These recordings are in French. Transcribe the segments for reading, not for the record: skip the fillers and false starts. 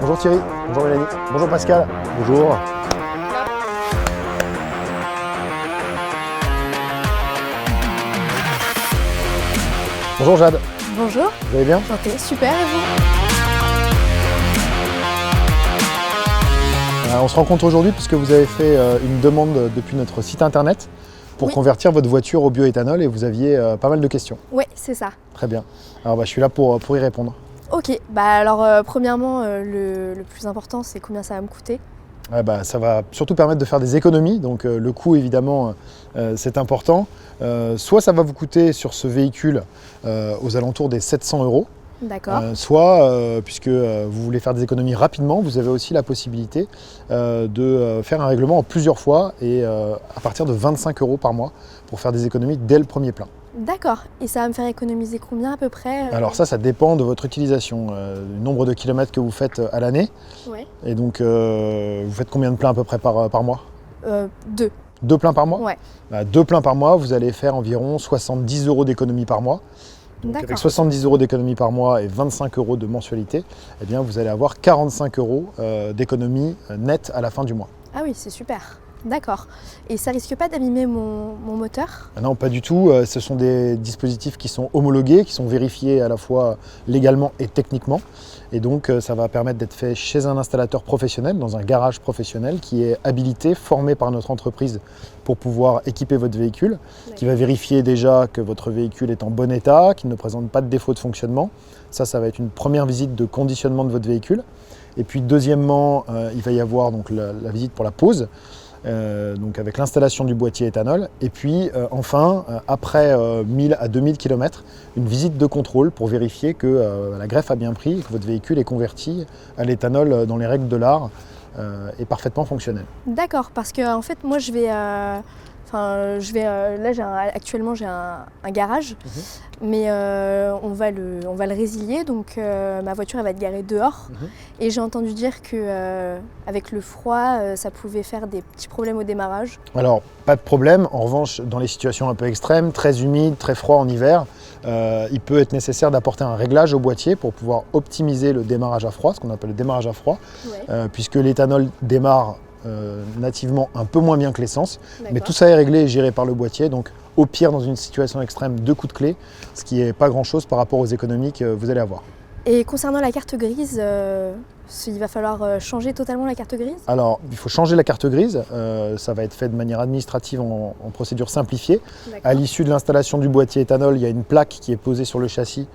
Bonjour Thierry, bonjour Mélanie, bonjour Pascal. Bonjour. Bonjour Jade. Bonjour. Vous allez bien? Enchantée, super, et vous? On se rencontre aujourd'hui puisque vous avez fait une demande depuis notre site internet pour convertir votre voiture au bioéthanol et vous aviez pas mal de questions. Oui, c'est ça. Très bien. Alors je suis là pour y répondre. Ok, alors premièrement, le plus important, c'est combien ça va me coûter. Ça va surtout permettre de faire des économies, donc le coût évidemment c'est important. Soit ça va vous coûter sur ce véhicule aux alentours des 700 €. D'accord. Soit, puisque vous voulez faire des économies rapidement, vous avez aussi la possibilité de faire un règlement en plusieurs fois et à partir de 25 € par mois pour faire des économies dès le premier plein. D'accord. Et ça va me faire économiser combien à peu près? Alors ça dépend de votre utilisation, du nombre de kilomètres que vous faites à l'année. Ouais. Et donc, vous faites combien de pleins à peu près par mois? 2. 2 pleins par mois? Ouais. 2 pleins par mois, vous allez faire environ 70 € d'économie par mois. Donc avec 70 € d'économie par mois et 25 € de mensualité, eh bien vous allez avoir 45 € d'économie nette à la fin du mois. Ah oui, c'est super. D'accord. Et ça risque pas d'abîmer mon moteur? Non, pas du tout. Ce sont des dispositifs qui sont homologués, qui sont vérifiés à la fois légalement et techniquement. Et donc ça va permettre d'être fait chez un installateur professionnel, dans un garage professionnel qui est habilité, formé par notre entreprise pour pouvoir équiper votre véhicule, qui va vérifier déjà que votre véhicule est en bon état, qu'il ne présente pas de défaut de fonctionnement. Ça va être une première visite de conditionnement de votre véhicule. Et puis deuxièmement, il va y avoir donc la visite pour la pose. Donc avec l'installation du boîtier éthanol et puis enfin après 1000 à 2000 km une visite de contrôle pour vérifier que la greffe a bien pris et que votre véhicule est converti à l'éthanol dans les règles de l'art et parfaitement fonctionnel. D'accord, parce que en fait moi là actuellement j'ai un garage, mais on va le résilier, donc ma voiture elle va être garée dehors. Et j'ai entendu dire que avec le froid ça pouvait faire des petits problèmes au démarrage. Alors pas de problème, en revanche dans les situations un peu extrêmes, très humides, très froid en hiver, il peut être nécessaire d'apporter un réglage au boîtier pour pouvoir optimiser le démarrage à froid, ce qu'on appelle le démarrage à froid, puisque l'éthanol démarre nativement un peu moins bien que l'essence, mais tout ça est réglé et géré par le boîtier, donc au pire dans une situation extrême 2 coups de clé, ce qui n'est pas grand chose par rapport aux économies que vous allez avoir. Et concernant la carte grise, il va falloir changer totalement la carte grise? Alors il faut changer la carte grise, ça va être fait de manière administrative en procédure simplifiée. À l'issue de l'installation du boîtier éthanol, il y a une plaque qui est posée sur le châssis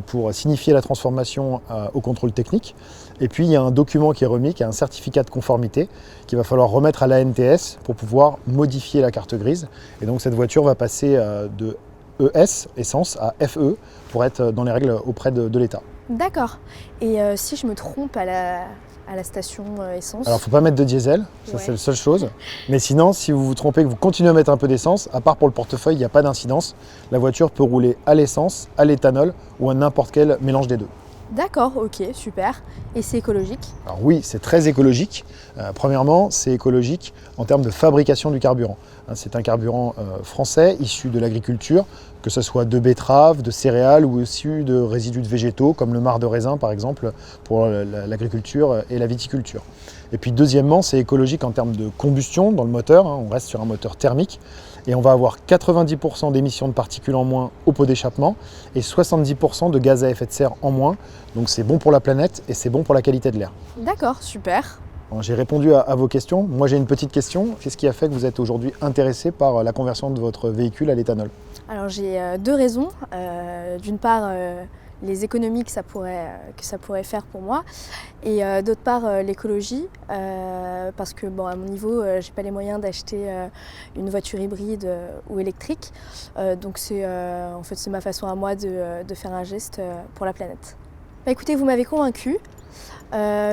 pour signifier la transformation au contrôle technique. Et puis il y a un document qui est remis, qui est un certificat de conformité qu'il va falloir remettre à l'ANTS pour pouvoir modifier la carte grise. Et donc cette voiture va passer de ES, essence, à FE pour être dans les règles auprès de l'État. D'accord. Et si je me trompe à la station essence? Alors il ne faut pas mettre de diesel, ça c'est la seule chose. Mais sinon, si vous vous trompez, que vous continuez à mettre un peu d'essence, à part pour le portefeuille, il n'y a pas d'incidence. La voiture peut rouler à l'essence, à l'éthanol ou à n'importe quel mélange des deux. D'accord, ok, super. Et c'est écologique? Alors oui, c'est très écologique. Premièrement, c'est écologique en termes de fabrication du carburant. C'est un carburant français, issu de l'agriculture, que ce soit de betteraves, de céréales ou issu de résidus de végétaux, comme le marc de raisin par exemple, pour l'agriculture et la viticulture. Et puis deuxièmement, c'est écologique en termes de combustion dans le moteur. On reste sur un moteur thermique. Et on va avoir 90% d'émissions de particules en moins au pot d'échappement et 70% de gaz à effet de serre en moins. Donc c'est bon pour la planète et c'est bon pour la qualité de l'air. D'accord, super. J'ai répondu à vos questions. Moi j'ai une petite question. Qu'est-ce qui a fait que vous êtes aujourd'hui intéressé par la conversion de votre véhicule à l'éthanol? Alors j'ai 2 raisons. D'une part, les économies que ça pourrait faire pour moi, et d'autre part l'écologie, parce que à mon niveau j'ai pas les moyens d'acheter une voiture hybride ou électrique, donc c'est ma façon à moi de faire un geste pour la planète. Écoutez, vous m'avez convaincue.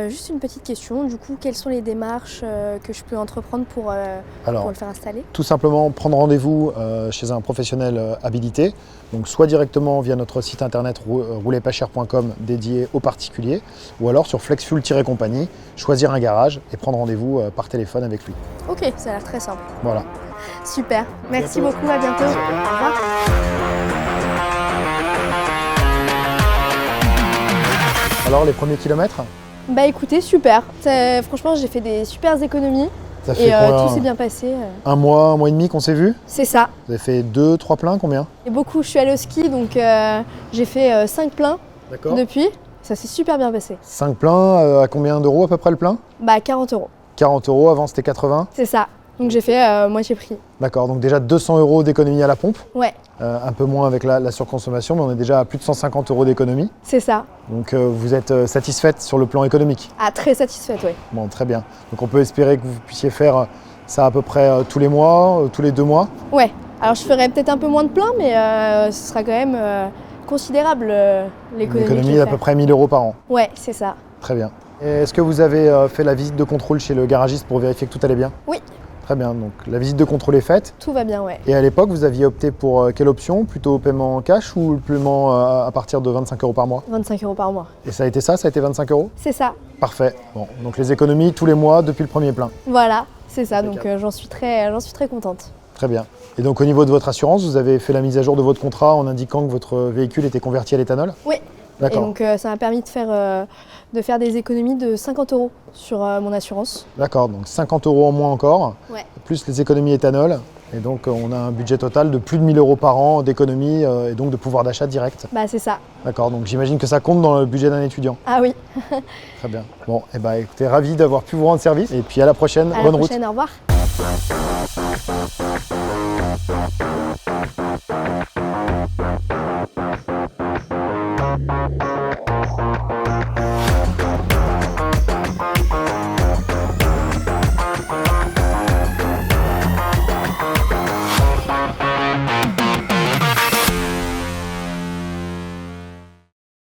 Juste une petite question, du coup, quelles sont les démarches que je peux entreprendre pour le faire installer? Tout simplement prendre rendez-vous chez un professionnel habilité, donc soit directement via notre site internet roulerpascher.com dédié aux particuliers, ou alors sur flexfuel-compagnie, choisir un garage et prendre rendez-vous par téléphone avec lui. Ok, ça a l'air très simple. Voilà. Super, merci beaucoup, à bientôt. Au revoir. Alors les premiers kilomètres? Bah écoutez, super. Franchement, j'ai fait des super économies Ça fait et combien? tout s'est bien passé. Un mois et demi qu'on s'est vu? C'est ça. Vous avez fait 2, 3 pleins, combien? Et beaucoup, je suis allée au ski, donc j'ai fait 5 pleins D'accord. depuis. Ça s'est super bien passé. 5 pleins, à combien d'euros à peu près le plein? Bah 40 €. 40 euros, avant c'était 80. C'est ça. Donc j'ai fait moitié prix. D'accord, donc déjà 200 euros d'économie à la pompe. Ouais, Un peu moins avec la surconsommation, mais on est déjà à plus de 150 euros d'économie. c'est ça. Donc vous êtes satisfaite sur le plan économique? Ah, très satisfaite, oui. Bon, très bien. Donc on peut espérer que vous puissiez faire ça à peu près tous les mois, tous les 2 mois? Ouais. Alors je ferai peut-être un peu moins de plein, mais ce sera quand même considérable Une l'économie. que je économie vais d'à peu faire. près 1000 euros par an. Ouais, c'est ça. Très bien. Et est-ce que vous avez fait la visite de contrôle chez le garagiste pour vérifier que tout allait bien? Oui, Très bien, donc la visite de contrôle est faite. tout va bien, ouais. Et à l'époque, vous aviez opté pour quelle option? Plutôt paiement cash ou le paiement à partir de 25 euros par mois? 25 € par mois. Et ça a été ça? Ça a été 25 euros? C'est ça. Parfait. Bon, donc les économies tous les mois depuis le premier plein. Voilà, c'est ça. Donc Impeccable. j'en suis très contente. Très bien. Et donc au niveau de votre assurance, vous avez fait la mise à jour de votre contrat en indiquant que votre véhicule était converti à l'éthanol? Oui. Et D'accord. donc ça m'a permis de faire des économies de 50 € sur mon assurance. D'accord, donc 50 euros en moins encore, Ouais. plus les économies éthanol. Et donc on a un budget total de plus de 1000 euros par an d'économies et donc de pouvoir d'achat direct. Bah c'est ça. D'accord, donc j'imagine que ça compte dans le budget d'un étudiant. Ah oui. Très bien. Bon, et bah écoutez, ravi d'avoir pu vous rendre service. Et puis à la prochaine, À la bonne route. prochaine, au revoir.